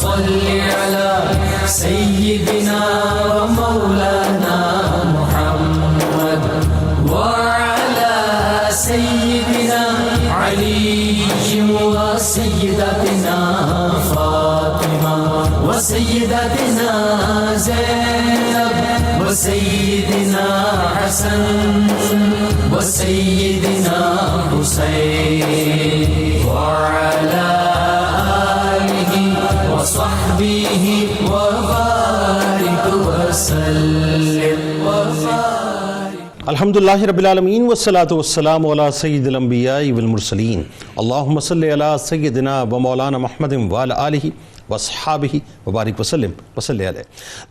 صل على سيدنا ومولانا محمد وعلى سيدنا علي وسيدتنا فاطمة وسيدتنا زينب وسيدنا حسن وسيدنا حسين وعلى آله وصحبه وبارك وسلم الحمدللہ رب العالمین والصلاة والسلام علی سید الانبیاء والمرسلین اللہم صلی علی سیدنا و مولانا محمد وعلی آلہ واصحابہ وبارک وسلم وصلی علیہ۔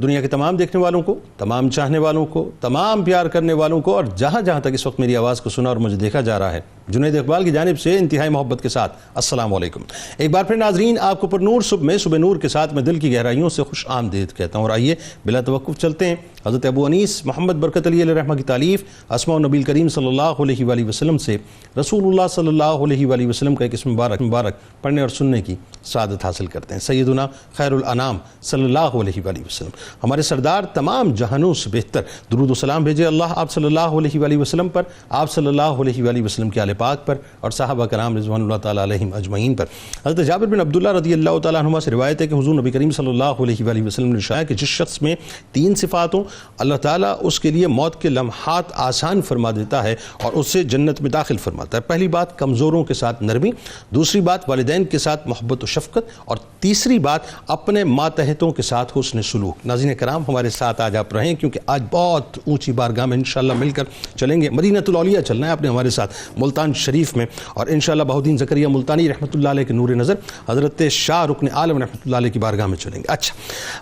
دنیا کے تمام دیکھنے والوں کو، تمام چاہنے والوں کو، تمام پیار کرنے والوں کو، اور جہاں جہاں تک اس وقت میری آواز کو سنا اور مجھے دیکھا جا رہا ہے، جنید اقبال کی جانب سے انتہائی محبت کے ساتھ السلام علیکم۔ ایک بار پھر ناظرین، آپ کو پر نور صبح نور کے ساتھ میں دل کی گہرائیوں سے خوش آمدید کہتا ہوں، اور آئیے بلا توقف چلتے ہیں حضرت ابو انیس محمد برکت علی علیہ رحمہ کی تالیف اسماء النبی کریم صلی اللہ علیہ وآلہ وسلم سے رسول اللہ صلی اللہ علیہ وآلہ وسلم کا ایک اسم مبارک پڑھنے اور سننے کی سعادت حاصل کرتے ہیں۔ سیدنا خیر الانام صلی اللہ علیہ وآلہ وسلم، ہمارے سردار تمام جہانوں سے بہتر درود و سلام بھیجے اللہ آپ صلی اللہ علیہ وآلہ وسلم پر، آپ صلی اللہ علیہ وآلہ وسلم کے آل پاک پر اور صحابہ کرام رضوان اللہ تعالیٰ علیہم اجمعین پر۔ حضرت جابر بن عبداللہ رضی اللہ تعالیٰ عنہما سے روایت ہے کہ حضور نبی کریم صلی اللہ علیہ وآلہ وسلم نے ارشاد کہ جس شخص میں 3 صفات ہوں، اللہ تعالیٰ اس کے لیے موت کے لمحات آسان فرما دیتا ہے اور اسے جنت میں داخل فرماتا ہے۔ پہلی بات کمزوروں کے ساتھ نرمی، دوسری بات والدین کے ساتھ محبت و شفقت، اور تیسری بات اپنے ماتحتوں کے ساتھ حسن سلوک۔ ناظرین کرام، ہمارے ساتھ آج آپ رہیں کیونکہ آج بہت اونچی بارگاہ میں انشاءاللہ مل کر چلیں گے۔ مدینہ الاولیاء چلنا ہے آپ نے ہمارے ساتھ ملتان شریف میں، اور انشاءاللہ بہاؤالدین زکریا ملتانی رحمۃ اللہ علیہ کے نور نظر حضرت شاہ رکن عالم رحمۃ اللہ علیہ کی بارگاہ میں چلیں گے۔ اچھا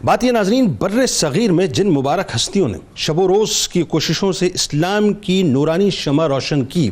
بات یہ ناظرین، بر صغیر میں جن مبارک ہستیوں نے شب و روز کی کوششوں سے اسلام کی نورانی شمع روشن کی،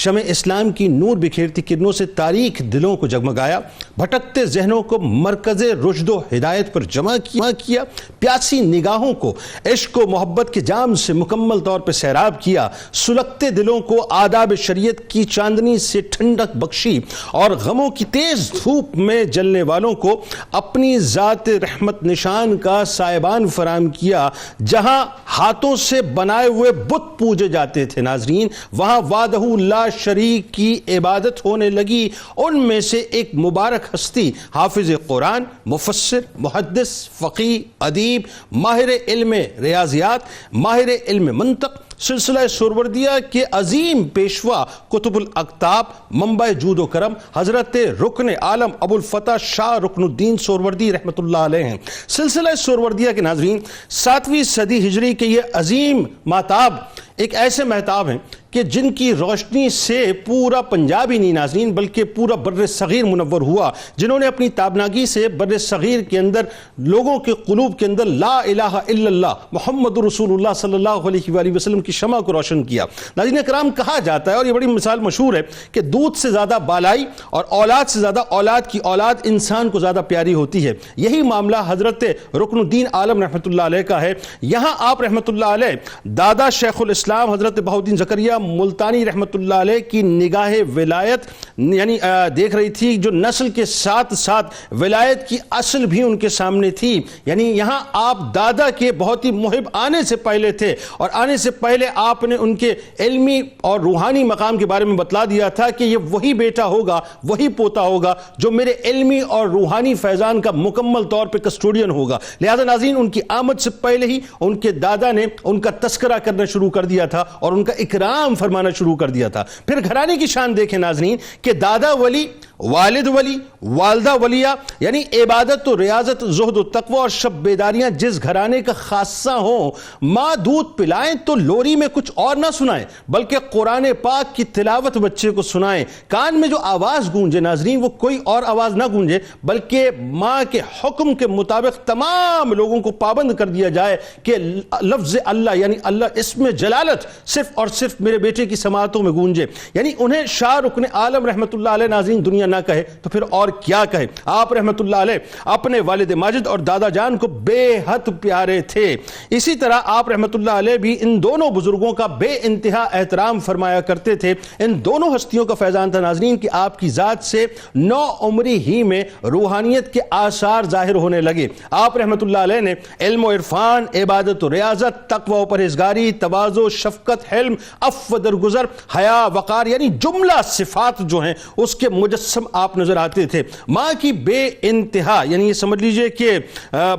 شمع اسلام کی نور بکھیرتی کرنوں سے تاریک دلوں کو جگمگایا، بھٹکتے ذہنوں کو مرکز رشد و ہدایت پر جمع کیا، پیاسی نگاہوں کو عشق و محبت کے جام سے مکمل طور پر سیراب کیا، سلگتے دلوں کو آداب شریعت کی چاندنی سے ٹھنڈک بخشی، اور غموں کی تیز دھوپ میں جلنے والوں کو اپنی ذات رحمت نشان کا سائبان فراہم کیا۔ جہاں ہاتھوں سے بنائے ہوئے بت پوجے جاتے تھے ناظرین، وہاں وحدہ لا شریک کی عبادت ہونے لگی۔ ان میں سے ایک مبارک ہستی حافظ قرآن، مفسر، محدث، فقیہ، ادیب، ماہر علم ریاضیات، ماہر علم منطق، سلسلہ سہروردیہ کے عظیم پیشوا قطب الاقطاب، منبع جود و کرم، حضرت رکن عالم ابو الفتح شاہ رکن الدین سہروردی رحمۃ اللہ علیہ ہیں۔ سلسلہ سہروردیہ کے ناظرین 7ویں صدی ہجری کے یہ عظیم ماتاب ایک ایسے مہتاب ہیں کہ جن کی روشنی سے پورا پنجاب ہی نہیں ناظرین بلکہ پورا بر صغیر منور ہوا، جنہوں نے اپنی تابناگی سے بر صغیر کے اندر لوگوں کے قلوب کے اندر لا الہ الا اللہ محمد رسول اللہ صلی اللہ علیہ وآلہ وسلم کی شمع کو روشن کیا۔ ناظرین کرام، کہا جاتا ہے اور یہ بڑی مثال مشہور ہے کہ دودھ سے زیادہ بالائی اور اولاد سے زیادہ اولاد کی اولاد انسان کو زیادہ پیاری ہوتی ہے۔ یہی معاملہ حضرت رکن الدین عالم رحمۃ اللہ علیہ کا ہے۔ یہاں آپ رحمۃ اللہ علیہ دادا شیخ الاسلام حضرت بہاؤالدین زکریا ملتانی رحمۃ اللہ علیہ کی نگاہ ولایت یعنی دیکھ رہی تھی، جو نسل کے ساتھ ساتھ ولایت کی اصل بھی ان کے سامنے تھی۔ یعنی یہاں آپ دادا کے بہت ہی محب آنے سے پہلے تھے، اور آنے سے پہلے آپ نے ان کے علمی اور روحانی مقام کے بارے میں بتلا دیا تھا کہ یہ وہی بیٹا ہوگا، وہی پوتا ہوگا جو میرے علمی اور روحانی فیضان کا مکمل طور پہ کسٹوڈین ہوگا۔ لہذا ناظرین ان کی آمد سے پہلے ہی ان کے دادا نے ان کا تذکرہ کرنا شروع کر دیا تھا اور ان کا اکرام فرمانا شروع کر دیا تھا۔ پھر گھرانے کی شان دیکھیں ناظرین کہ دادا ولی، والد ولی، والدہ ولیہ، یعنی عبادت و ریاضت، زہد و تقوی اور شب بیداریاں جس گھرانے کا خاصہ ہوں، ماں دودھ پلائیں تو لوری میں کچھ اور نہ سنائیں بلکہ قرآن پاک کی تلاوت بچے کو سنائیں۔ کان میں جو آواز گونجے ناظرین وہ کوئی اور آواز نہ گونجے بلکہ ماں کے حکم کے مطابق تمام لوگوں کو پابند کر دیا جائے کہ لفظ اللہ یعنی اللہ اسم جلالت صرف اور صرف میرے بیٹے کی سماعتوں میں گونجے. یعنی انہیں شاہ رکن عالم رحمۃ اللہ علیہ ناظرین دنیا نہ کہے تو پھر اور کیا کہے. آپ رحمۃ اللہ علیہ اپنے والد ماجد اور دادا جان کو بے حد پیارے تھے. اسی طرح آپ رحمۃ اللہ علیہ بھی ان دونوں بزرگوں کا بے انتہا احترام فرمایا کرتے تھے. ان دونوں ہستیوں کا فیضان تھا ناظرین کہ آپ کی ذات سے نو عمری ہی میں روحانیت کے آثار ظاہر ہونے لگے. آپ رحمۃ اللہ علیہ نے علم و عرفان، عبادت و ریاضت، تقوی و پرہیزگاری، تواضع، شفقت، حلم، عفو و درگزر، حیا، وقار، یعنی جملہ صفات جو ہیں اس کے مجسم آپ نظر آتے تھے. ماں کی بے انتہا، یعنی یہ سمجھ لیجئے کہ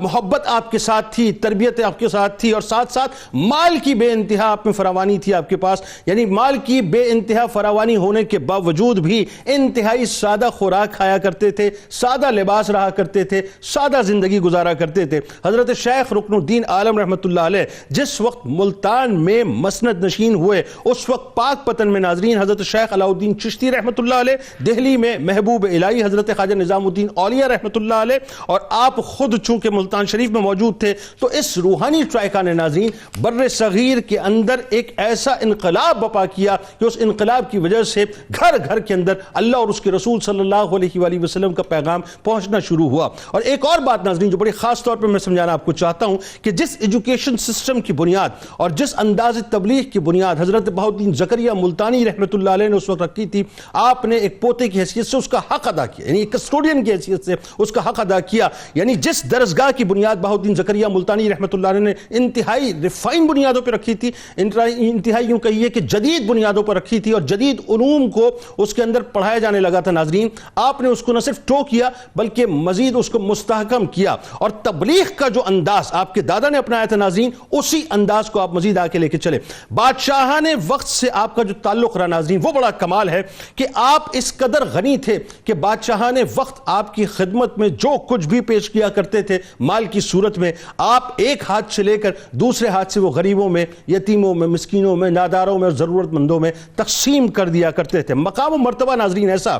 محبت آپ کے ساتھ تھی، تربیت آپ کے ساتھ تھی، اور ساتھ ساتھ مال کی بے انتہا آپ میں فراوانی تھی آپ کے پاس. یعنی مال کی بے انتہا فراوانی ہونے کے باوجود بھی انتہائی سادہ خوراک کھایا کرتے تھے، سادہ لباس رہا کرتے تھے، سادہ زندگی گزارا کرتے تھے. حضرت شیخ رکن الدین عالم رحمۃ اللہ علیہ جس وقت ملتان میں مسند نشین ہوئے اس وقت پاک پتن میں ناظرین حضرت شیخ علاؤ الدین چشتی رحمۃ اللہ علیہ، دہلی میں محبوب الہی حضرت خواجہ نظام الدین اولیاء رحمۃ اللہ علیہ، اور آپ خود چونکہ ملتان شریف میں موجود تھے تو اس روحانی ٹرائکا نے ناظرین بر صغیر کے اندر ایک ایسا انقلاب بپا کیا کہ اس انقلاب کی وجہ سے گھر گھر کے اندر اللہ اور اس کے رسول صلی اللہ علیہ وآلہ وسلم کا پیغام پہنچنا شروع ہوا. اور ایک اور بات ناظرین جو بڑی خاص طور پر میں سمجھانا آپ کو چاہتا ہوں کہ جس ایجوکیشن سسٹم کی بنیاد اور جس انداز تبلیغ کی بنیاد حضرت بہاؤالدین زکریہ ملتانی رحمۃ اللہ علیہ نے اس وقت رکھی تھی، آپ نے ایک پوتے کی حیثیت سے اس کا حق ادا کیا، یعنی ایک کسٹوڈین کی حیثیت سے اس کا حق ادا کیا. یعنی جس درسگاہ کی بنیاد بہاؤالدین زکریہ ملتانی رحمۃ اللہ علیہ نے انتہائی ریفائن بنیادوں پر رکھی تھی، انتہائی یوں کہیے کہ جدید بنیادوں پر رکھی تھی اور جدید علوم کو اس کے اندر پڑھایا جانے لگا تھا ناظرین، آپ نے اس کو نہ صرف ٹو کیا بلکہ مزید اس کو مستحکم کیا. اور تبلیغ کا جو انداز آپ کے دادا نے اپنایا تھا ناظرین اسی انداز کو آپ مزید آکے لے کے چلے. بادشاہان وقت سے آپ کا جو تعلق رہا ناظرین وہ بڑا کمال ہے کہ آپ اس قدر غنی تھے کہ بادشاہان وقت آپ کی خدمت میں جو کچھ بھی پیش کیا کرتے تھے مال کی صورت میں، آپ ایک ہاتھ سے لے کر دوسرے ہاتھ سے وہ غریبوں میں، یتیموں میں، مسکینوں میں، ناداروں میں اور ضرورت مندوں میں تقسیم کر دیا کرتے تھے. مقام و مرتبہ ناظرین ایسا،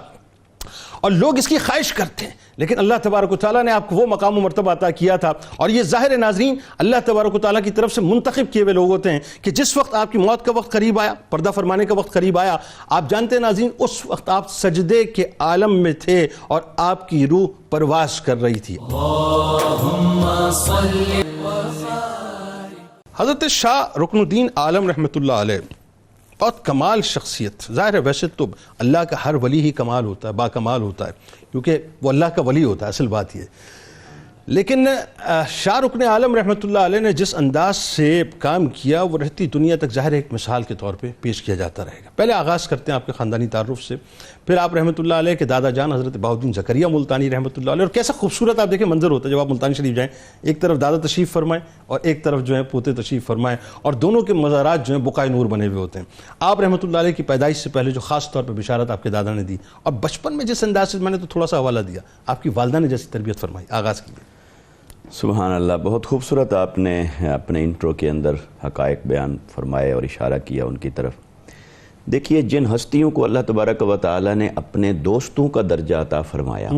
اور لوگ اس کی خواہش کرتے ہیں لیکن اللہ تبارک و تعالیٰ نے آپ کو وہ مقام و مرتبہ عطا کیا تھا. اور یہ ظاہر ناظرین اللہ تبارک و تعالیٰ کی طرف سے منتخب کیے ہوئے لوگ ہوتے ہیں کہ جس وقت آپ کی موت کا وقت قریب آیا، پردہ فرمانے کا وقت قریب آیا، آپ جانتے ہیں ناظرین اس وقت آپ سجدے کے عالم میں تھے اور آپ کی روح پرواز کر رہی تھی. حضرت شاہ رکن الدین عالم رحمۃ اللہ علیہ بہت کمال شخصیت. ظاہر ہے ویسے تو اللہ کا ہر ولی ہی کمال ہوتا ہے، با کمال ہوتا ہے کیونکہ وہ اللہ کا ولی ہوتا ہے، اصل بات یہ. لیکن شاہ رکن عالم رحمۃ اللہ علیہ نے جس انداز سے کام کیا وہ رہتی دنیا تک ظاہر ایک مثال کے طور پہ پیش کیا جاتا رہے گا. پہلے آغاز کرتے ہیں آپ کے خاندانی تعارف سے، پھر آپ رحمۃ اللہ علیہ کے دادا جان حضرت بہاؤالدین زکریہ ملتانی رحمۃ اللہ علیہ. اور کیسا خوبصورت آپ دیکھیں منظر ہوتا ہے جب آپ ملتان شریف جائیں، ایک طرف دادا تشریف فرمائیں اور ایک طرف جو ہے پوتے تشریف فرمائیں، اور دونوں کے مزارات جو ہیں بقائے نور بنے ہوئے ہوتے ہیں. آپ رحمۃ اللہ علیہ کی پیدائش سے پہلے جو خاص طور پہ بشارت آپ کے دادا نے دی، اور بچپن میں جس انداز سے میں نے تو تھوڑا سا حوالہ دیا، آپ کی والدہ نے جیسی تربیت فرمائی، آغاز کیجیے. سبحان اللہ، بہت خوبصورت آپ نے اپنے انٹرو کے اندر حقائق بیان فرمائے اور اشارہ کیا ان کی طرف. دیکھیے جن ہستیوں کو اللہ تبارک و تعالی نے اپنے دوستوں کا درجہ عطا فرمایا،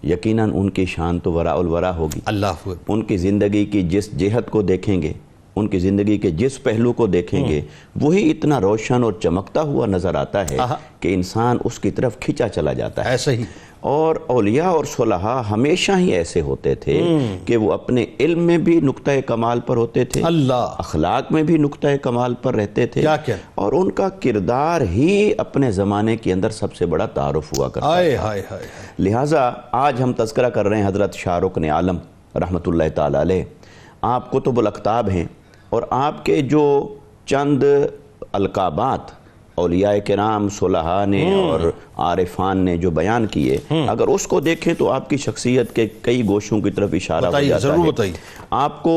یقیناً ان کی شان تو وراء الورا ہوگی. اللہ ان کی زندگی کی جس جہت کو دیکھیں گے، ان کی زندگی کے جس پہلو کو دیکھیں گے وہی اتنا روشن اور چمکتا ہوا نظر آتا ہے کہ انسان اس کی طرف کھینچا چلا جاتا ہے. ایسا ہی. اور اولیاء اور صلحاء ہمیشہ ہی ایسے ہوتے تھے کہ وہ اپنے علم میں بھی نقطہ کمال پر ہوتے تھے، اللہ اخلاق میں بھی نقطہ کمال پر رہتے تھے، کیا اور ان کا کردار ہی اپنے زمانے کے اندر سب سے بڑا تعارف ہوا کرتا تھا. لہٰذا آج ہم تذکرہ کر رہے ہیں حضرت شاہ رکن عالم رحمۃ اللہ تعالی علیہ. آپ کتب الاقطاب ہیں اور آپ کے جو چند القابات اولیاء کرام صلحاء نے اور عارفان نے جو بیان کیے، اگر اس کو دیکھیں تو آپ کی شخصیت کے کئی گوشوں کی طرف اشارہ ہو جاتا ہے. آپ کو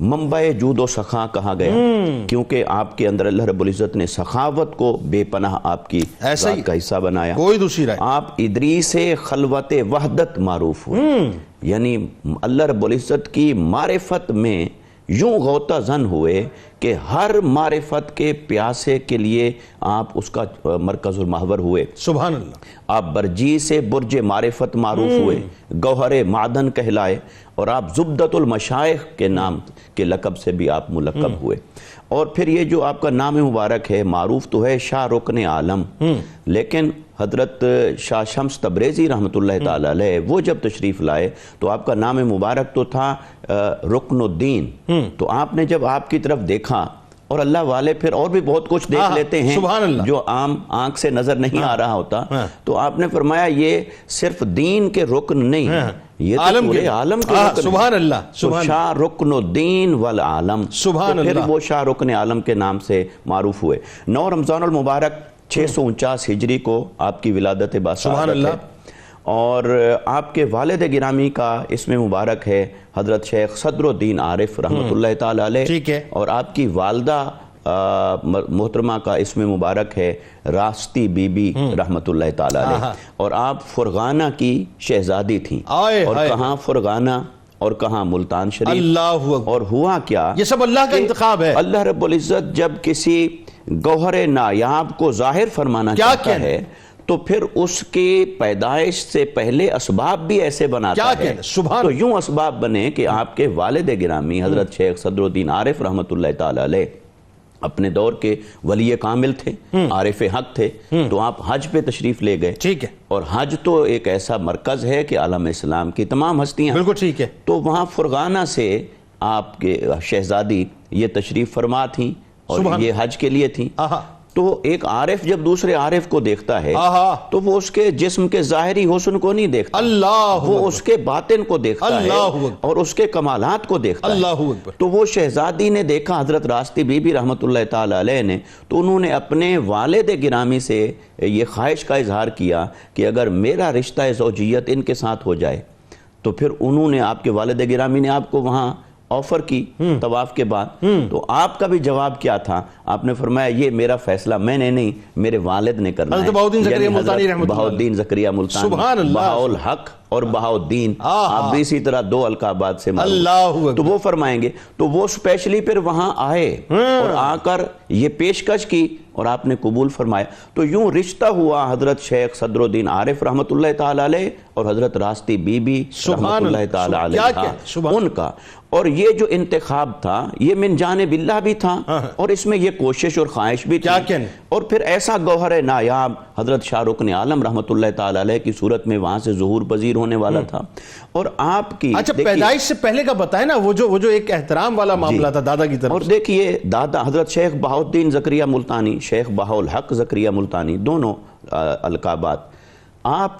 منبع جود و سخا کہا گیا کیونکہ آپ کے اندر اللہ رب العزت نے سخاوت کو بے پناہ آپ کی ذات کا حصہ بنایا. کوئی دوسری رائے. آپ ادریس خلوت وحدت معروف ہوئے، یعنی اللہ رب العزت کی معرفت میں یوں غوطہ زن ہوئے کہ ہر معرفت کے پیاسے کے لیے آپ اس کا مرکز المحور ہوئے. سبحان اللہ. آپ برجی سے برج معرفت معروف ہوئے, گوہر معدن کہلائے, اور آپ زبدۃ المشائخ کے نام کے لقب سے بھی آپ ملقب ہوئے. اور پھر یہ جو آپ کا نام مبارک ہے, معروف تو ہے شاہ رکن عالم, لیکن حضرت شاہ شمس تبریزی رحمۃ اللہ تعالی علیہ وہ جب تشریف لائے تو آپ کا نام مبارک تو تھا رکن الدین. تو آپ نے جب آپ کی طرف دیکھا, اور اللہ والے پھر اور بھی بہت کچھ دیکھ لیتے ہیں جو عام آنکھ سے نظر نہیں آ رہا ہوتا, تو آپ نے فرمایا یہ صرف دین کے رکن نہیں, یہ تو پورے عالم کے رکن. سبحان اللہ. شاہ رکن الدین والعالم, پھر وہ شاہ رکن عالم کے نام سے معروف ہوئے. 9 رمضان المبارک 649 ہجری کو آپ کی ولادت باسعادت ہے, اور آپ کے والد گرامی کا اسم مبارک ہے حضرت شیخ صدر الدین عارف رحمۃ اللہ تعالی علیہ, اور آپ کی والدہ محترمہ کا اسم مبارک ہے راستی بی بی رحمۃ اللہ تعالی علیہ, اور آپ فرغانہ کی شہزادی تھیں. اور کہاں فرغانہ اور کہاں ملتان شریف. اللہ. اور ہوا کیا, یہ سب اللہ کا انتخاب ہے. اللہ رب العزت جب کسی گوہر نایاب کو ظاہر فرمانا چاہتا ہے تو پھر اس کی پیدائش سے پہلے اسباب بھی ایسے بناتا ہے. تو یوں اسباب بنے کہ آپ کے والد گرامی حضرت شیخ صدر الدین عارف رحمۃ اللہ تعالی علیہ اپنے دور کے ولی کامل تھے, عارف حق تھے, تو آپ حج پہ تشریف لے گئے. ٹھیک ہے. اور حج تو ایک ایسا مرکز ہے کہ عالم اسلام کی تمام ہستیاں, بالکل ٹھیک ہے, تو وہاں فرغانہ سے آپ کے شہزادی یہ تشریف فرما تھیں اور یہ حج کے لیے تھیں. تو ایک عارف جب دوسرے عارف کو دیکھتا ہے تو وہ اس کے جسم کے ظاہری حسن کو نہیں دیکھتا, وہ اس کے باطن کو دیکھتا ہے اور اس کے کمالات کو دیکھتا ہے. تو وہ شہزادی نے دیکھا حضرت راستی بی بی رحمۃ اللہ تعالی علیہ نے, تو انہوں نے اپنے والد گرامی سے یہ خواہش کا اظہار کیا کہ اگر میرا رشتہ زوجیت ان کے ساتھ ہو جائے. تو پھر انہوں نے, آپ کے والد گرامی نے آپ کو وہاں آفر کی طواف کے بعد. تو آپ کا بھی جواب کیا تھا, آپ نے فرمایا یہ میرا فیصلہ میں نے نہیں, میرے والد نے کرنا ہے. بہاؤالدین زکریا ملتانی, بہاؤالحق اور بہاؤالدین, آپ بھی اسی طرح 2 القابات سے معروف. تو وہ فرمائیں گے, تو وہ اسپیشلی پھر وہاں آئے اور آ کر یہ پیشکش کی اور آپ نے قبول فرمایا. تو یوں رشتہ ہوا حضرت شیخ صدر الدین عارف رحمۃ اللہ تعالی علیہ اور حضرت راستی بی بی رحمۃ اللہ تعالی علیہ ان کا. اور یہ جو انتخاب تھا یہ من جانب اللہ بھی تھا, اور اس میں یہ کوشش اور خواہش بھی تھی. اور پھر ایسا گوہر نایاب حضرت شاہ رکن عالم رحمۃ اللہ تعالی علیہ کی صورت میں وہاں سے ظہور پذیر ہونے والا تھا. اور آپ کی پیدائش سے پہلے کا بتائیں نا, وہ جو ایک احترام والا معاملہ تھا دادا کی طرف. اور دیکھیے دادا حضرت شیخ بہاؤالدین زکریا ملتانی, شیخ بہاؤالحق زکریا ملتانی, دونوں القابات. آپ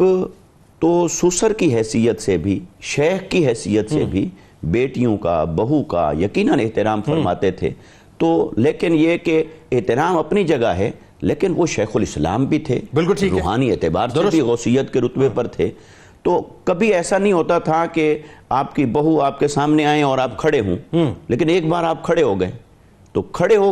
تو سسر کی حیثیت سے بھی, شیخ کی حیثیت سے بھی بیٹیوں کا, بہو کا یقیناً احترام فرماتے تھے. تو لیکن یہ کہ احترام اپنی جگہ ہے, لیکن وہ شیخ الاسلام بھی تھے, روحانی اعتبار سے بھی غوثیت کے رتبے پر تھے. تو کبھی ایسا نہیں ہوتا تھا کہ آپ کی بہو آپ کے سامنے آئیں اور آپ کھڑے ہوں, لیکن ایک بار آپ کھڑے ہو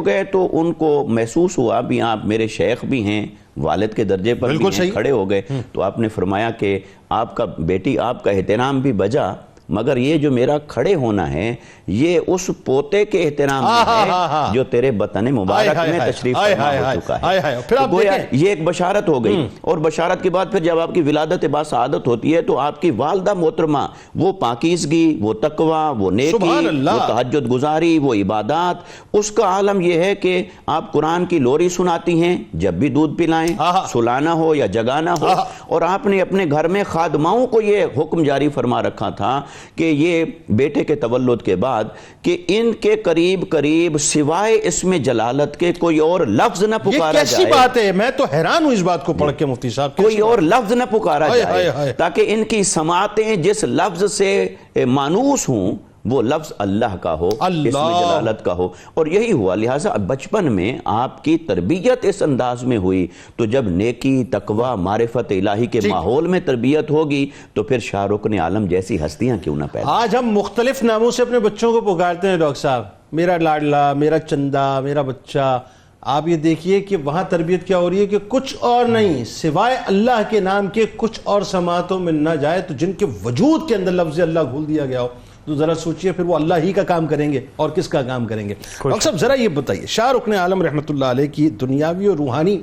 گئے تو ان کو محسوس ہوا بھی آپ میرے شیخ بھی ہیں, والد کے درجے پر بھی ہیں, کھڑے ہو گئے. تو آپ نے فرمایا کہ آپ کا بیٹی آپ کا احترام بھی بجا, مگر یہ جو میرا کھڑے ہونا ہے یہ اس پوتے کے احترام میں ہے جو تیرے بطن مبارک میں تشریف فرما ہو چکا ہے. تو گویا یہ ایک بشارت ہو گئی. اور بشارت کے بعد پھر جب آپ کی ولادت باسعادت ہوتی ہے تو آپ کی والدہ محترمہ وہ پاکیزگی, وہ تقوی, وہ نیکی, وہ تہجد گزاری, وہ عبادات, اس کا عالم یہ ہے کہ آپ قرآن کی لوری سناتی ہیں جب بھی دودھ پلائیں, سلانا ہو یا جگانا ہو. اور آپ نے اپنے گھر میں خادماؤں کو یہ حکم جاری فرما رکھا تھا کہ یہ بیٹے کے تولد کے بعد کہ ان کے قریب سوائے اسم جلالت کے کوئی اور لفظ نہ پکارا جائے. یہ کیسی بات ہے, میں تو حیران ہوں اس بات کو پڑھ کے مفتی صاحب. کوئی اور لفظ نہ پکارا جائے تاکہ ان کی سماعتیں جس لفظ سے مانوس ہوں وہ لفظ اللہ کا ہو, اسم جلالت کا ہو. اور یہی ہوا, لہٰذا بچپن میں آپ کی تربیت اس انداز میں ہوئی. تو جب نیکی, تقوی, معرفت الہی کے ماحول میں تربیت ہوگی تو پھر شاہ رکن عالم جیسی ہستیاں کیوں نہ پیدا. آج ہم مختلف ناموں سے اپنے بچوں کو پکارتے ہیں ڈاکٹر صاحب, میرا لاڈلا, میرا چندہ, میرا بچہ. آپ یہ دیکھیے کہ وہاں تربیت کیا ہو رہی ہے کہ کچھ اور نہیں سوائے اللہ کے نام کے کچھ اور سماعتوں میں نہ جائے, تو جن کے وجود کے اندر لفظ اللہ گھول دیا گیا ہو تو ذرا سوچئے پھر وہ اللہ ہی کا کام کریں گے اور کس کا کام کریں گے. ڈاکٹر صاحب ذرا یہ بتائیے شاہ رکن عالم رحمۃ اللہ علیہ کی دنیاوی اور روحانی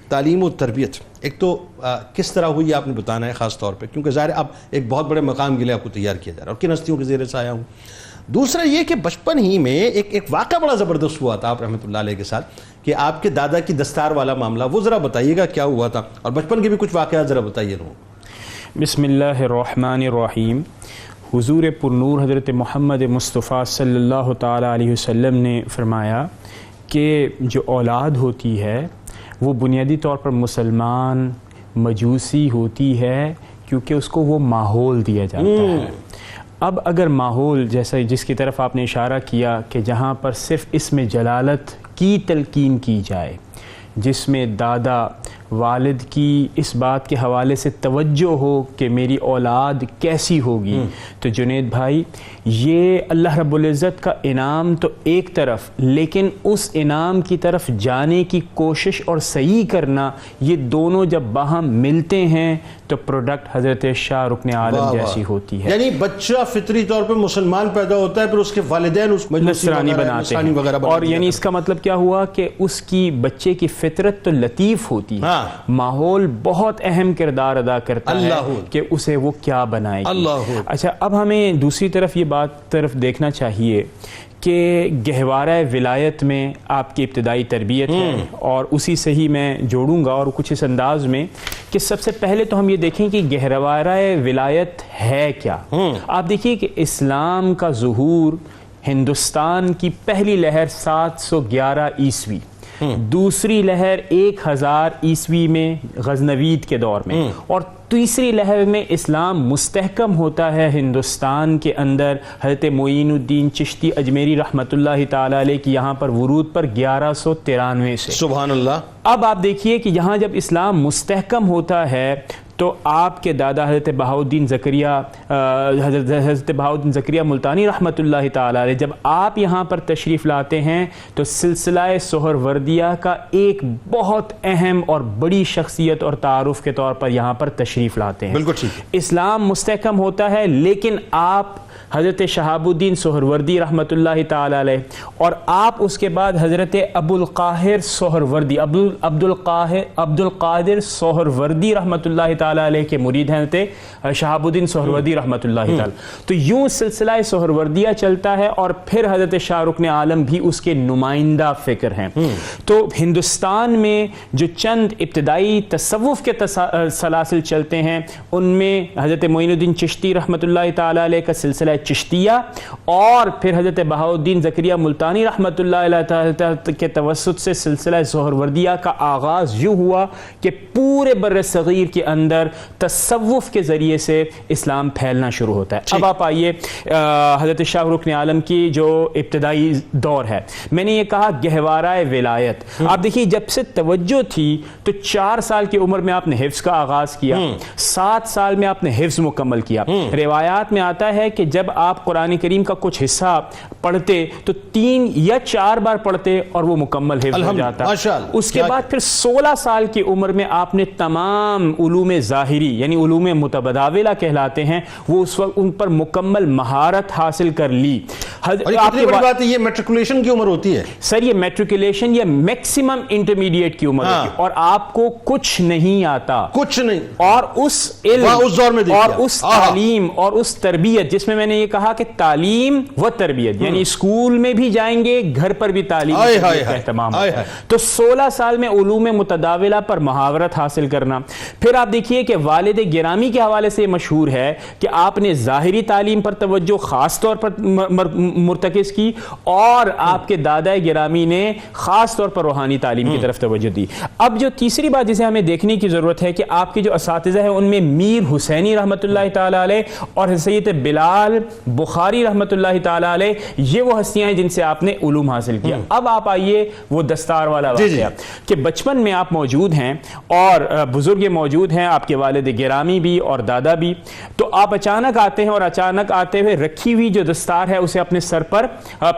تعلیم و تربیت ایک تو کس طرح ہوئی آپ نے بتانا ہے خاص طور پہ، کیونکہ ظاہر اب ایک بہت بڑے مقام کے لیے آپ کو تیار کیا جا رہا ہے اور کن ہستیوں کے زیر سایہ ہوں. دوسرا یہ کہ بچپن ہی میں ایک واقعہ بڑا زبردست ہوا تھا آپ رحمۃ اللہ علیہ کے ساتھ کہ آپ کے دادا کی دستار والا معاملہ، وہ ذرا بتائیے گا کیا ہوا تھا، اور بچپن کے بھی کچھ واقعات ذرا بتائیے لوگوں. بسم اللہ الرحمن الرحیم. حضور پرنور حضرت محمد مصطفیٰ صلی اللہ تعالیٰ علیہ وسلم نے فرمایا کہ جو اولاد ہوتی ہے وہ بنیادی طور پر مسلمان مجوسی ہوتی ہے کیونکہ اس کو وہ ماحول دیا جاتا ہے. اب اگر ماحول جیسا جس کی طرف آپ نے اشارہ کیا کہ جہاں پر صرف اسم جلالت کی تلقین کی جائے، جس میں دادا والد کی اس بات کے حوالے سے توجہ ہو کہ میری اولاد کیسی ہوگی، تو جنید بھائی یہ اللہ رب العزت کا انعام تو ایک طرف، لیکن اس انعام کی طرف جانے کی کوشش اور سعی کرنا، یہ دونوں جب باہم ملتے ہیں تو پروڈکٹ حضرت شاہ رکن عالم جیسی ہوتی ہے. یعنی بچہ فطری طور پر مسلمان پیدا ہوتا ہے، پھر اس کے والدین اس نصرانی بناتے ہیں، اور یعنی اس کا مطلب کیا ہوا کہ اس کی بچے کی فطرت تو لطیف ہوتی ہے، ماحول بہت اہم کردار ادا کرتا ہے کہ اسے وہ کیا بنائے گی. اچھا اب ہمیں دوسری طرف یہ بات طرف دیکھنا چاہیے کہ گہوارہ ولایت میں آپ کی ابتدائی تربیت ہے، اور اسی سے ہی میں جوڑوں گا اور کچھ اس انداز میں کہ سب سے پہلے تو ہم یہ دیکھیں کہ گہوارہ ولایت ہے کیا. آپ دیکھیے کہ اسلام کا ظہور ہندوستان کی پہلی لہر 711 عیسوی، دوسری لہر 1000 عیسوی میں غزنوید کے دور میں، اور تیسری لہر میں اسلام مستحکم ہوتا ہے ہندوستان کے اندر حضرت معین الدین چشتی اجمیری رحمۃ اللہ تعالی علیہ کی یہاں پر ورود پر 1193 سے. سبحان اللہ. اب آپ دیکھیے کہ یہاں جب اسلام مستحکم ہوتا ہے تو آپ کے دادا حضرت بہاؤالدین زکریا ملتانی رحمۃ اللہ تعالی علیہ جب آپ یہاں پر تشریف لاتے ہیں تو سلسلہ سہروردیہ کا ایک بہت اہم اور بڑی شخصیت اور تعارف کے طور پر یہاں پر تشریف لاتے ہیں. بالکل ٹھیک. اسلام مستحکم ہوتا ہے، لیکن آپ حضرت شہاب الدین سہروردی رحمۃ اللہ تعالی علیہ، اور آپ اس کے بعد حضرت ابو القاہر سہروردی عبد القادر سہروردی رحمۃ اللہ تعالی علیہ کے مرید ہیں حضرت شہاب الدین سہروردی رحمۃ اللہ تعالی. تو یوں سلسلہ سہروردیہ چلتا ہے، اور پھر حضرت شاہ رکن عالم بھی اس کے نمائندہ فکر ہیں. تو ہندوستان میں جو چند ابتدائی تصوف کے سلاسل چلتے ہیں ان میں حضرت معین الدین چشتی رحمۃ اللہ تعالی علیہ کا سلسلہ چشتیہ، اور پھر حضرت بہاؤالدین زکریا ملتانی رحمۃ اللہ علیہ کے توسط سے سلسلہ سہروردیہ کا آغاز یوں ہوا کہ پورے بر صغیر کے اندر تصوف کے ذریعے سے اسلام پھیلنا شروع ہوتا ہے. اب آپ آئیے حضرت شاہ رکن عالم کی جو ابتدائی دور ہے، میں نے یہ کہا گہوارہ ولایت. آپ دیکھیے جب سے توجہ تھی تو 4 سال کی عمر میں آپ نے حفظ کا آغاز کیا، 7 سال میں آپ نے حفظ مکمل کیا. روایات میں آتا ہے کہ جب آپ قرآن کریم کا کچھ حصہ پڑھتے تو 3 یا 4 بار پڑھتے اور وہ مکمل حفظ ہو جاتا. اس کے بعد پھر 16 سال کی عمر میں آپ نے تمام علوم ظاہری یعنی علوم متبادلہ کہلاتے ہیں وہ اس وقت ان پر مکمل مہارت حاصل کر لی. کتنی بڑی بات ہے، یہ میٹریکولیشن کی عمر ہوتی ہے سر، یہ میٹریکولیشن یا میکسیمم انٹرمیڈیٹ کی عمر ہوتی ہے، اور آپ کو کچھ نہیں آتا، کچھ نہیں، اور اس علم اور اس تعلیم اور اس تربیت، جس میں نے یہ کہا کہ تعلیم و تربیت یعنی اسکول میں بھی جائیں گے، گھر پر بھی تعلیم کا اہتمام ہوتا ہے. تو 16 سال میں علوم متداولہ پر مہارت حاصل کرنا. پھر آپ دیکھیے کہ والد گرامی کے حوالے سے مشہور ہے کہ آپ نے ظاہری تعلیم پر توجہ خاص طور پر مرتکز کی، اور آپ کے دادا گرامی نے خاص طور پر روحانی تعلیم کی طرف توجہ دی. اب جو تیسری بات جسے ہمیں دیکھنے کی ضرورت ہے کہ آپ کے جو اساتذہ ہیں ان میں میر حسینی رحمۃ اللہ تعالی علیہ اور سید بلال بخاری رحمۃ اللہ تعالی علیہ، یہ وہ ہستیاں ہیں جن سے آپ نے علوم حاصل کیا. اب آپ آئیے وہ دستار والا واقعہ کہ بچپن میں آپ موجود ہیں اور بزرگ موجود ہیں، آپ کے والد گرامی بھی اور دادا بھی، تو آپ اچانک آتے ہیں اور اچانک آتے ہوئے رکھی ہوئی جو دستار ہے اسے اپنے اپنے سر پر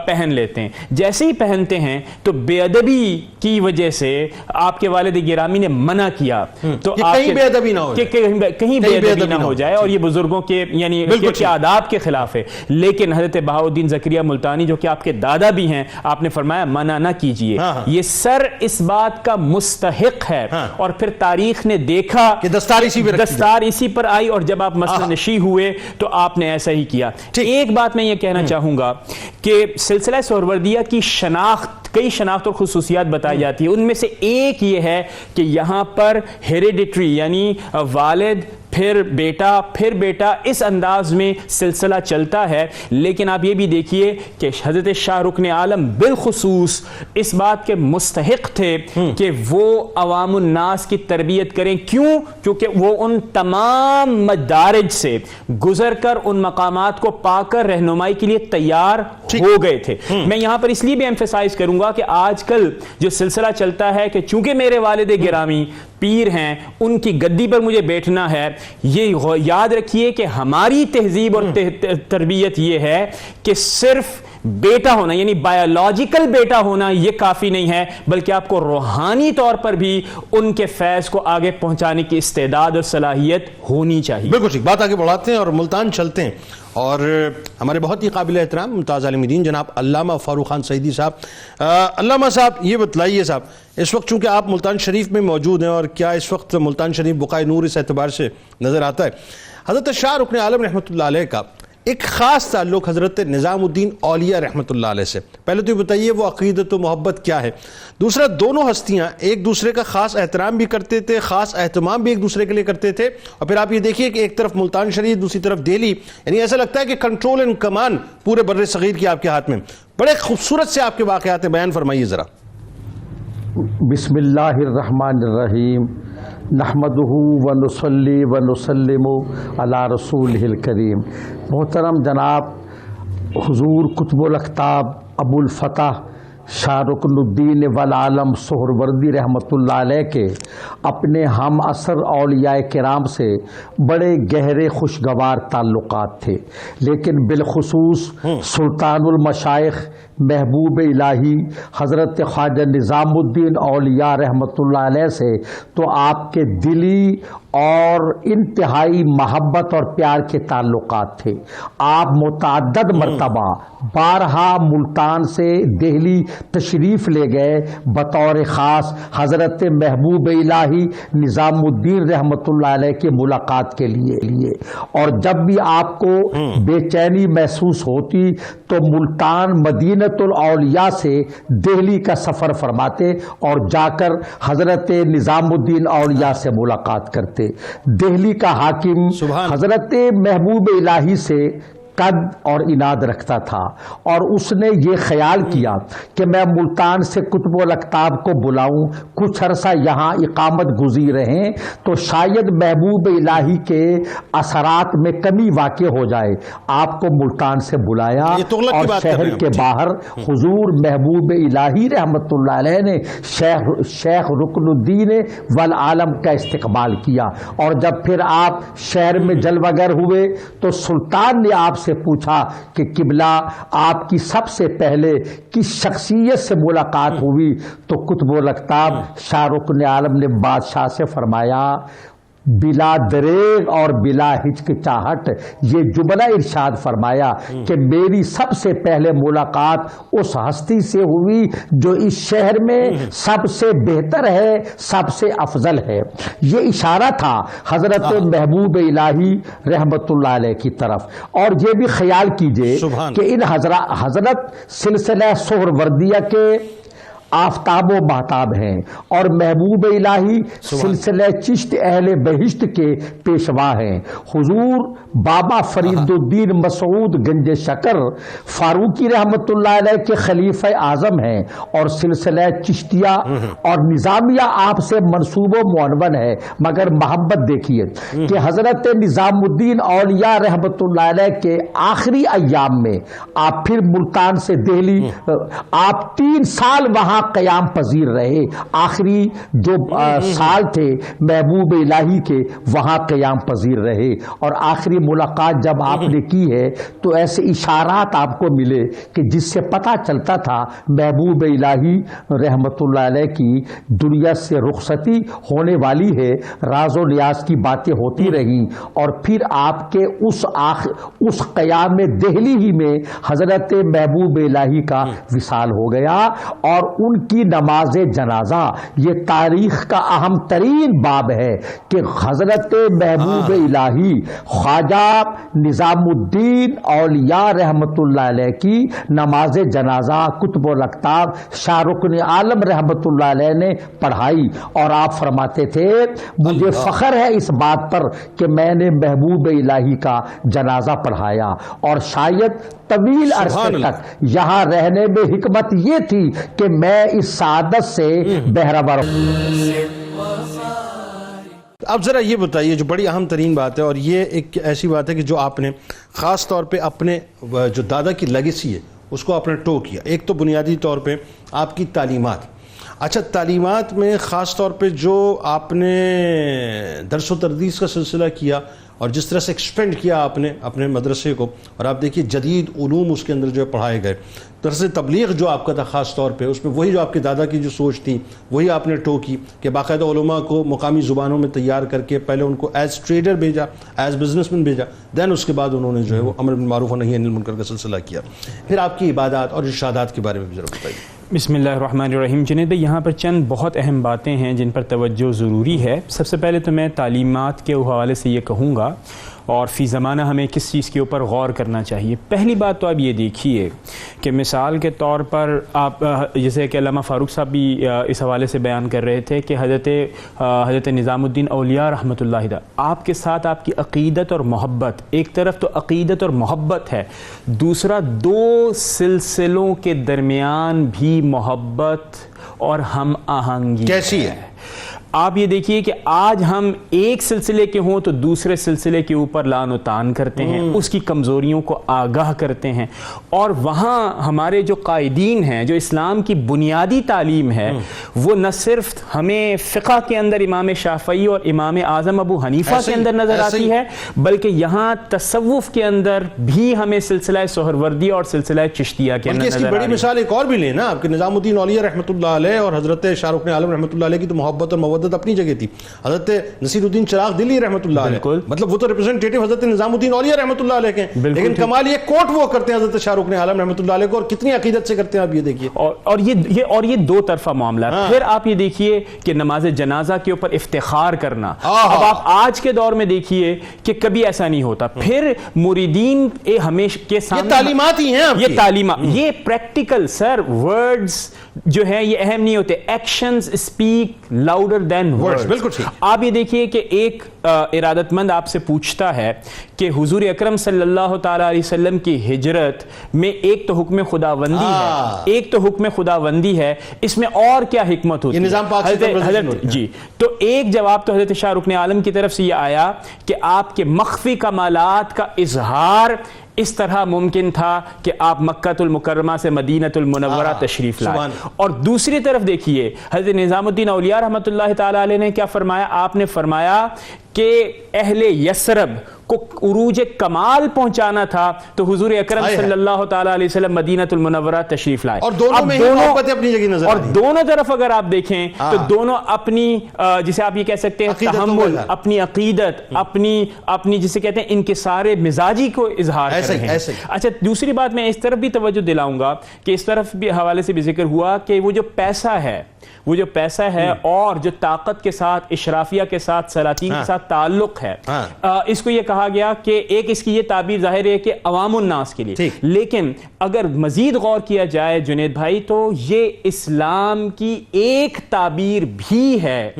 پہن لیتے ہیں. جیسے ہی پہنتے ہیں تو بے ادبی کی وجہ سے آپ کے والد گرامی نے منع کیا تو کہیں بے ادبی نہ ہو جائے, کہیں بے ادبی نہ ہو جائے, اور یہ بزرگوں کے یعنی کے آداب کے خلاف ہے. لیکن حضرت بہاؤالدین زکریا ملتانی جو کہ آپ کے دادا بھی ہیں, آپ نے فرمایا منع نہ کیجئے, یہ سر اس بات کا مستحق ہے. اور پھر تاریخ نے دیکھا کہ دستار اسی پر آئی, اور جب آپ مسئلہ نشی ہوئے تو آپ نے ایسا ہی کیا. ایک بات میں یہ کہنا چاہوں گا کہ سلسلہ سہروردیہ کی کئی شناخت اور خصوصیات بتائی جاتی ہے. ان میں سے ایک یہ ہے کہ یہاں پر ہیریڈیٹری یعنی والد پھر بیٹا اس انداز میں سلسلہ چلتا ہے. لیکن آپ یہ بھی دیکھیے کہ حضرت شاہ رکن عالم بالخصوص اس بات کے مستحق تھے کہ وہ عوام الناس کی تربیت کریں. کیوں؟ کیونکہ وہ ان تمام مدارج سے گزر کر ان مقامات کو پا کر رہنمائی کے لیے تیار ہو گئے تھے. میں یہاں پر اس لیے بھی ایمفیسائز کروں گا کہ آج کل جو سلسلہ چلتا ہے کہ چونکہ میرے والد گرامی پیر ہیں, ان کی گدی پر مجھے بیٹھنا ہے, یہ یاد رکھیے کہ ہماری تہذیب اور تربیت یہ ہے کہ صرف بیٹا ہونا یعنی بایولوجیکل بیٹا ہونا یہ کافی نہیں ہے, بلکہ آپ کو روحانی طور پر بھی ان کے فیض کو آگے پہنچانے کی استعداد اور صلاحیت ہونی چاہیے. بالکل ٹھیک بات, آگے بڑھاتے ہیں اور ملتان چلتے ہیں. اور ہمارے بہت ہی قابل احترام ممتاز عالم دین جناب علامہ فاروق خان سعیدی صاحب. علامہ صاحب یہ بتلائیے صاحب, اس وقت چونکہ آپ ملتان شریف میں موجود ہیں, اور کیا اس وقت ملتان شریف بقائے نور اس اعتبار سے نظر آتا ہے, حضرت شاہ رکن عالم رحمۃ اللہ علیہ کا ایک خاص تعلق حضرت نظام الدین اولیاء رحمۃ اللہ علیہ سے. پہلے تو یہ بتائیے وہ عقیدت و محبت کیا ہے. دوسرا, دونوں ہستیاں ایک دوسرے کا خاص احترام بھی کرتے تھے, خاص اہتمام بھی ایک دوسرے کے لیے کرتے تھے. اور پھر آپ یہ دیکھیے کہ ایک طرف ملتان شریف, دوسری طرف دہلی, یعنی ایسا لگتا ہے کہ کنٹرول اینڈ کمان پورے بر صغیر کی آپ کے ہاتھ میں. بڑے خوبصورت سے آپ کے واقعات بیان فرمائیے ذرا. بسم اللہ الرحمن الرحیم, نحمدہ ونصلی ونسلم علی رسولہ الکریم. محترم جناب حضور قطب الاقطاب ابو الفتح شاہ رکن الدین والعالم سہروردی رحمۃ اللہ علیہ کے اپنے ہم عصر اولیاء کرام سے بڑے گہرے خوشگوار تعلقات تھے. لیکن بالخصوص سلطان المشائخ محبوب الہی حضرت خواجہ نظام الدین اولیاء رحمۃ اللہ علیہ سے تو آپ کے دلی اور انتہائی محبت اور پیار کے تعلقات تھے. آپ متعدد مرتبہ بارہا ملتان سے دہلی تشریف لے گئے بطور خاص حضرت محبوب الہی نظام الدین رحمۃ اللہ علیہ کی ملاقات کے لیے. اور جب بھی آپ کو بے چینی محسوس ہوتی تو ملتان مدینہ الاولیاء سے دہلی کا سفر فرماتے اور جا کر حضرت نظام الدین اولیاء سے ملاقات کرتے. دہلی کا حاکم حضرت محبوب الہی سے قد اور عناد رکھتا تھا, اور اس نے یہ خیال کیا کہ میں ملتان سے قطب الاقطاب کو بلاؤں, کچھ عرصہ یہاں اقامت گزیر رہیں تو شاید محبوب الہی کے اثرات میں کمی واقع ہو جائے. آپ کو ملتان سے بلایا اور شہر کے باہر حضور محبوب الہی رحمۃ اللہ علیہ نے شیخ رکن الدین والعالم کا استقبال کیا. اور جب پھر آپ شہر میں جلوگر ہوئے تو سلطان نے آپ سے پوچھا کہ قبلہ آپ کی سب سے پہلے کس شخصیت سے ملاقات ہوئی؟ تو قطب الاقطاب شاہ رکن عالم نے بادشاہ سے فرمایا بلا دریغ اور بلا ہچکچاہٹ یہ جملہ ارشاد فرمایا کہ میری سب سے پہلے ملاقات اس ہستی سے ہوئی جو اس شہر میں سب سے بہتر ہے, سب سے افضل ہے. یہ اشارہ تھا حضرت محبوب الہی رحمت اللہ علیہ کی طرف. اور یہ بھی خیال کیجئے کہ ان حضرت سلسلہ سہروردیہ کے آفتاب و مہتاب ہیں اور محبوب الہی سلسلہ چشت اہل بہشت کے پیشوا ہیں. حضور بابا فرید الدین مسعود گنج شکر فاروقی رحمت اللہ علیہ کے خلیفہ اعظم ہیں اور سلسلہ چشتیہ اور نظامیہ آپ سے منسوب و معنون ہے. مگر محبت دیکھیے کہ حضرت نظام الدین اولیاء رحمت اللہ علیہ کے آخری ایام میں آپ پھر ملتان سے دہلی, آپ 3 سال وہاں قیام پذیر رہے. آخری جو سال تھے محبوب الہی کے وہاں قیام پذیر رہے. اور آخری ملاقات جب آپ نے کی ہے تو ایسے اشارات آپ کو ملے کہ جس سے پتہ چلتا تھا محبوب الہی رحمت اللہ علیہ کی دنیا سے رخصتی ہونے والی ہے. راز و نیاز کی باتیں ہوتی رہیں اور پھر آپ کے اس قیام دہلی ہی میں حضرت محبوب الہی کا وصال ہو گیا. اور ان کی نماز جنازہ یہ تاریخ کا اہم ترین باب ہے کہ حضرت محبوب الہی خواجہ نظام الدین اولیاء رحمت اللہ علیہ کی نماز جنازہ کتب الاقطاب شاہ رکن عالم رحمت اللہ علیہ نے پڑھائی. اور آپ فرماتے تھے مجھے فخر ہے اس بات پر کہ میں نے محبوب الہی کا جنازہ پڑھایا. اور شاید طویل عرصے تک یہاں رہنے میں حکمت یہ تھی کہ میں اس سعادت سے بہرہ اب ذرا یہ بتائیے جو بڑی اہم ترین بات ہے، اور یہ ایک ایسی بات ہے کہ جو آپ نے خاص طور پہ اپنے جو دادا کی لیگیسی ہے اس کو آپ نے ٹو کیا. ایک تو بنیادی طور پہ آپ کی تعلیمات. اچھا، تعلیمات میں خاص طور پہ جو آپ نے درس و تدریس کا سلسلہ کیا اور جس طرح سے ایکسپینڈ کیا آپ نے اپنے مدرسے کو، اور آپ دیکھیے جدید علوم اس کے اندر جو پڑھائے گئے. درس تبلیغ جو آپ کا تھا خاص طور پہ اس میں وہی جو آپ کے دادا کی جو سوچ تھی وہی آپ نے ٹو کی کہ باقاعدہ علماء کو مقامی زبانوں میں تیار کر کے پہلے ان کو ایز ٹریڈر بھیجا، ایز بزنس مین بھیجا، دین اس کے بعد انہوں نے جو ہے وہ امر بالمعروف و نہی عن المنکر کا سلسلہ کیا. پھر آپ کی عبادات اور ارشادات کے بارے میں بھی ذرا بتائیے. بسم اللہ الرحمن الرحیم. جنید بھائی، یہاں پر چند بہت اہم باتیں ہیں جن پر توجہ ضروری ہے. سب سے پہلے تو میں تعلیمات کے حوالے سے یہ کہوں گا اور فی زمانہ ہمیں کس چیز کے اوپر غور کرنا چاہیے. پہلی بات تو آپ یہ دیکھیے کہ مثال کے طور پر آپ جیسے کہ علامہ فاروق صاحب بھی اس حوالے سے بیان کر رہے تھے کہ حضرت نظام الدین اولیاء رحمۃ اللہ علیہ آپ کے ساتھ آپ کی عقیدت اور محبت، ایک طرف تو عقیدت اور محبت ہے، دوسرا دو سلسلوں کے درمیان بھی محبت اور ہم آہنگی کیسی ہے. آپ یہ دیکھیے کہ آج ہم ایک سلسلے کے ہوں تو دوسرے سلسلے کے اوپر لعن و طعن کرتے ہیں، اس کی کمزوریوں کو آگاہ کرتے ہیں. اور وہاں ہمارے جو قائدین ہیں، جو اسلام کی بنیادی تعلیم ہے، وہ نہ صرف ہمیں فقہ کے اندر امام شافعی اور امام اعظم ابو حنیفہ کے اندر نظر آتی ہے، بلکہ یہاں تصوف کے اندر بھی ہمیں سلسلہ سہروردی اور سلسلہ چشتیہ کے اندر نظر آتی ہے. بڑی مثال ایک اور بھی لیں نا، آپ کے نظام الدین اولیاء رحمۃ اللہ علیہ اور حضرت شاہ رکن عالم رحمۃ اللہ علیہ کی تو محبت اور مودت اپنی جگہ تھی. حضرت نصیر الدین چراغ دلی رحمۃ اللہ علیہ، مطلب وہ تو ریپرزینٹیٹیو حضرت نظام الدین اولیاء رحمۃ اللہ علیہ کے، لیکن کمال یہ کوٹ وہ کرتے ہیں حضرت شاہ رکن عالم رحمۃ اللہ علیہ کو، اور کتنی عقیدت سے کرتے ہیں آپ یہ دیکھیے. اور یہ دو طرفہ معاملہ. پھر آپ یہ دیکھیے کہ نماز جنازہ کے اوپر افتخار کرنا. اب آپ آج کے دور میں دیکھیے کہ کبھی ایسا نہیں ہوتا. پھر مریدین ہمیشہ کے سامنے یہ تعلیمات ہی ہیں، یہ تعلیمات، یہ پریکٹیکل سر. ورڈز جو ہیں یہ اہم نہیں ہوتے، actions speak louder than words. بالکل. آپ یہ دیکھیے کہ ایک ارادت مند آپ سے پوچھتا ہے کہ حضور اکرم صلی اللہ تعالی علیہ وسلم کی ہجرت میں ایک تو حکم خداوندی ہے، ایک تو حکم خداوندی ہے، اس میں اور کیا حکمت ہوتی ہے؟ نظام پاک حضرت جی تو ایک جواب تو حضرت شاہ رکن عالم کی طرف سے یہ آیا کہ آپ کے مخفی کمالات کا اظہار اس طرح ممکن تھا کہ آپ مکہ المکرمہ سے مدینہ المنورہ تشریف لائے. اور دوسری طرف دیکھیے حضرت نظام الدین اولیاء رحمۃ اللہ تعالی علیہ نے کیا فرمایا؟ آپ نے فرمایا کہ اہل یثرب کو عروج کمال پہنچانا تھا تو حضور اکرم صلی اللہ تعالی علیہ وسلم مدینہ المنورہ تشریف لائے. اور دونوں میں محبت اپنی جگہ نظر اور دونوں طرف اگر آپ دیکھیں تو دونوں اپنی جسے آپ یہ کہہ سکتے ہیں تحمل، اپنی عقیدت، اپنی جسے کہتے ہیں انکسار مزاجی کو اظہار کر رہے ہیں. اچھا، دوسری بات میں اس طرف بھی توجہ دلاؤں گا کہ اس طرف بھی حوالے سے بھی ذکر ہوا کہ وہ جو پیسہ ہے اور جو طاقت کے ساتھ، اشرافیہ کے ساتھ، سلاطین کے ساتھ تعلق ہے، اس کو یہ کہا گیا کہ ایک اس کی یہ تعبیر ظاہر ہے کہ عوام الناس کے لیے، لیکن اگر مزید غور کیا جائے جنید بھائی تو یہ اسلام کی ایک تعبیر بھی ہے.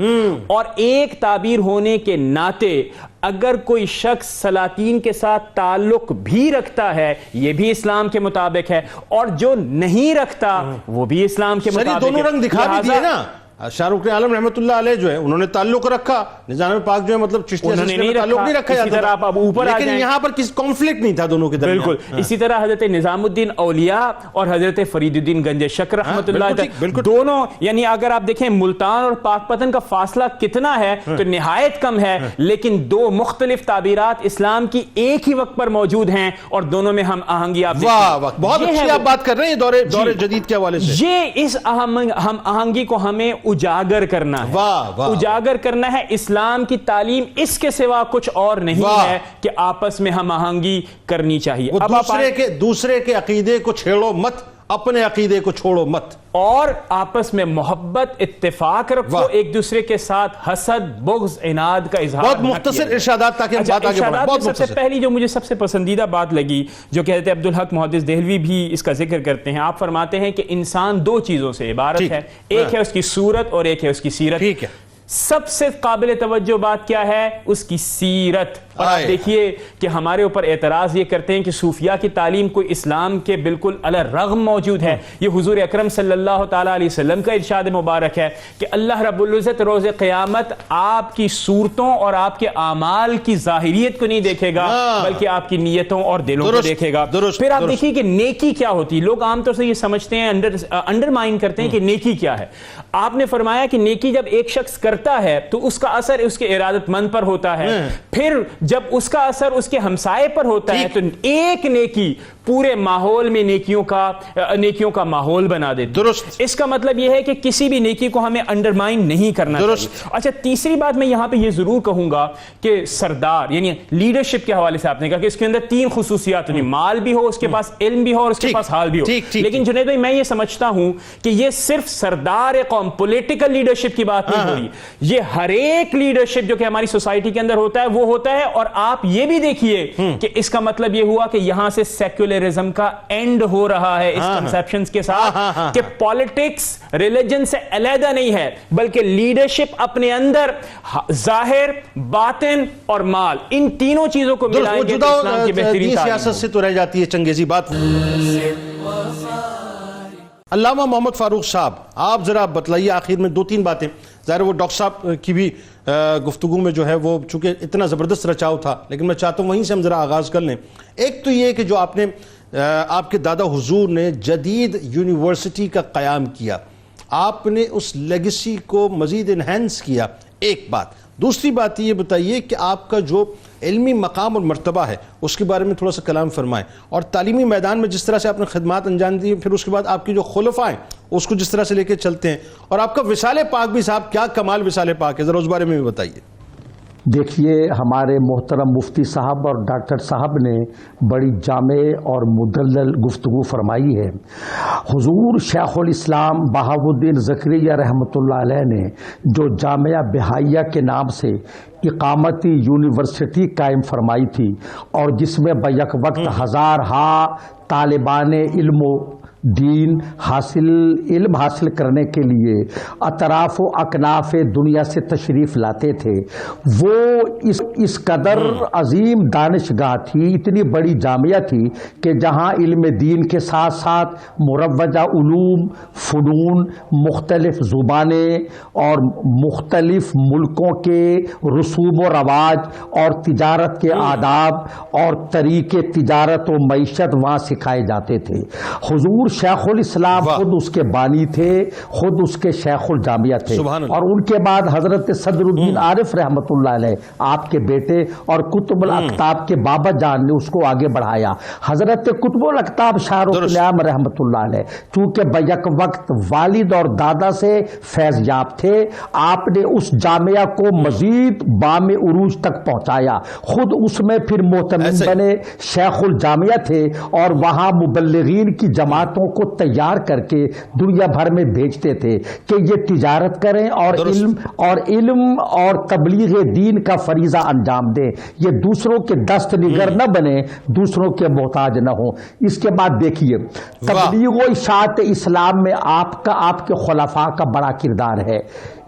اور ایک تعبیر ہونے کے ناطے اگر کوئی شخص سلاطین کے ساتھ تعلق بھی رکھتا ہے یہ بھی اسلام کے مطابق ہے، اور جو نہیں رکھتا وہ بھی اسلام کے مطابق ہے. دونوں رنگ دکھا بھی دیے نا. شاہ رخ عالم رحمۃ اللہ علیہ جو ہے انہوں نے تعلق رکھا، نظام پاک جو ہے مطلب چشتیہ سلسلے میں تعلق نہیں رکھا جاتا تھا، لیکن یہاں پر کسی کانفلکٹ نہیں تھا دونوں کے درمیان. بالکل اسی طرح حضرت نظام الدین اولیاء اور حضرت فرید الدین گنج شکر رحمۃ اللہ دونوں، یعنی اگر آپ دیکھیں ملتان اور پاک پتن کا فاصلہ کتنا ہے تو نہایت کم ہے، لیکن دو مختلف تعبیرات اسلام کی ایک ہی وقت پر موجود ہیں اور دونوں میں ہم آہنگی آپ بہت اچھی آپ بات کر رہے ہیں دور جدید کے حوالے سے. یہ اس ہم آہنگی کو ہمیں اجاگر کرنا ہے، اجاگر کرنا ہے. اسلام کی تعلیم اس کے سوا کچھ اور نہیں ہے کہ آپس میں ہم آہنگی کرنی چاہیے. اب دوسرے کے عقیدے کو چھیڑو مت، اپنے عقیدے کو چھوڑو مت، اور آپس میں محبت اتفاق رکھو، ایک دوسرے کے ساتھ حسد بغض عناد کا اظہار. بہت مختصر ارشادات تاکہ ہم بات آگے بڑھائیں. بہت سب سے پہلی جو مجھے سب سے پسندیدہ بات لگی جو کہ حضرت عبدالحق محدث دہلوی بھی اس کا ذکر کرتے ہیں، آپ فرماتے ہیں کہ انسان دو چیزوں سے عبارت ہے، ایک ہے اس کی صورت اور ایک ہے اس کی سیرت. ٹھیک ہے. سب سے قابل توجہ بات کیا ہے؟ اس کی سیرت. اور آپ دیکھیے کہ ہمارے اوپر اعتراض یہ کرتے ہیں کہ صوفیاء کی تعلیم کوئی اسلام کے بالکل علی الرغم موجود ہے. یہ حضور اکرم صلی اللہ تعالیٰ علیہ وسلم کا ارشاد مبارک ہے کہ اللہ رب العزت روز قیامت آپ کی صورتوں اور آپ کے اعمال کی ظاہریت کو نہیں دیکھے گا بلکہ آپ کی نیتوں اور دلوں کو دیکھے گا. پھر آپ دیکھیے کہ نیکی کیا ہوتی ہے. لوگ عام طور سے یہ سمجھتے ہیں، انڈرمائن کرتے ہیں کہ نیکی کیا ہے. آپ نے فرمایا کہ نیکی جب ایک شخص کرتا ہے تو اس کا اثر اس کے ارادت مند پر ہوتا ہے، پھر جب اس کا اثر اس کے ہمسائے پر ہوتا ہے تو ایک نیکی پورے ماحول میں نیکیوں کا ماحول بنا دے. درست. اس کا مطلب یہ ہے کہ کسی بھی نیکی کو ہمیں انڈرمائن نہیں کرنا چاہیے. اچھا، تیسری بات میں یہاں پہ یہ ضرور کہوں گا کہ سردار یعنی لیڈرشپ کے حوالے سے آپ نے کہا کہ اس کے اندر تین خصوصیات ہوں، مال بھی ہو، اس کے پاس علم بھی ہو اور اس کے پاس حال بھی ہو. لیکن جنید بھائی میں یہ سمجھتا ہوں کہ یہ صرف سردار قوم پولیٹیکل لیڈرشپ کی بات نہیں ہو رہی، یہ ہر ایک لیڈرشپ جو کہ ہماری سوسائٹی کے اندر ہوتا ہے وہ ہوتا ہے. اور آپ یہ بھی دیکھیے کہ اس کا مطلب یہ ہوا کہ یہاں سے سیکولرزم کا اینڈ ہو رہا ہے اس کنسپشنز کے ساتھ کہ پالیٹکس ریلیجن سے علیحدہ نہیں ہے بلکہ لیڈرشپ اپنے اندر ظاہر، باطن اور مال، ان تینوں چیزوں کو ملائیں گے تو اسلام کی بہترین سیاست سے تو رہ جاتی ہے چنگیزی بات. علامہ محمد فاروق صاحب، آپ ذرا بتلائیے آخر میں دو تین باتیں. ظاہر وہ ڈاکٹر صاحب کی بھی گفتگو میں جو ہے وہ چونکہ اتنا زبردست رچاؤ تھا، لیکن میں چاہتا ہوں وہیں سے ہم ذرا آغاز کر لیں. ایک تو یہ کہ جو آپ کے دادا حضور نے جدید یونیورسٹی کا قیام کیا، آپ نے اس لیگیسی کو مزید انہینس کیا، ایک بات. دوسری بات یہ بتائیے کہ آپ کا جو علمی مقام اور مرتبہ ہے اس کے بارے میں تھوڑا سا کلام فرمائیں، اور تعلیمی میدان میں جس طرح سے آپ نے خدمات انجام دی، پھر اس کے بعد آپ کی جو خلفاء ہیں اس کو جس طرح سے لے کے چلتے ہیں، اور آپ کا وصال پاک بھی صاحب کیا کمال وصال پاک ہے، ذرا اس بارے میں بھی بتائیے. دیکھیے، ہمارے محترم مفتی صاحب اور ڈاکٹر صاحب نے بڑی جامع اور مدلل گفتگو فرمائی ہے. حضور شیخ الاسلام بہاؤالدین زکریا رحمۃ اللہ علیہ نے جو جامعہ بہائیہ کے نام سے اقامتی یونیورسٹی قائم فرمائی تھی اور جس میں بیک وقت ہزارہا طالبان علم و دین علم حاصل کرنے کے لیے اطراف و اکناف دنیا سے تشریف لاتے تھے، وہ اس قدر عظیم دانشگاہ تھی، اتنی بڑی جامعہ تھی کہ جہاں علم دین کے ساتھ ساتھ مروجہ علوم، فنون، مختلف زبانیں اور مختلف ملکوں کے رسوم و رواج اور تجارت کے آداب اور طریقے تجارت و معیشت وہاں سکھائے جاتے تھے. حضور شیخ الاسلام خود اس کے بانی تھے، خود اس کے شیخ الجامعہ تھے، اور ان کے بعد حضرت صدر الدین عارف رحمۃ اللہ علیہ آپ کے بیٹے اور قطب الاقطاب کے بابا جان نے اس کو آگے بڑھایا. حضرت قطب الاقطاب شاہ رخ العالم رحمۃ اللہ علیہ چونکہ بیک وقت والد اور دادا سے فیض یاب تھے، آپ نے اس جامعہ کو مزید بام عروج تک پہنچایا. خود اس میں پھر محتمم بنے، شیخ الجامعہ تھے اور وہاں مبلغین کی جماعتوں کو تیار کر کے دنیا بھر میں بھیجتے تھے کہ یہ تجارت کریں اور علم اور تبلیغ دین کا فریضہ انجام دیں، یہ دوسروں کے دست نگر نہ بنے، دوسروں کے محتاج نہ ہوں. اس کے بعد دیکھیے، تبلیغ و اشاعت اسلام میں آپ کے خلفاء کا بڑا کردار ہے.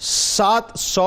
700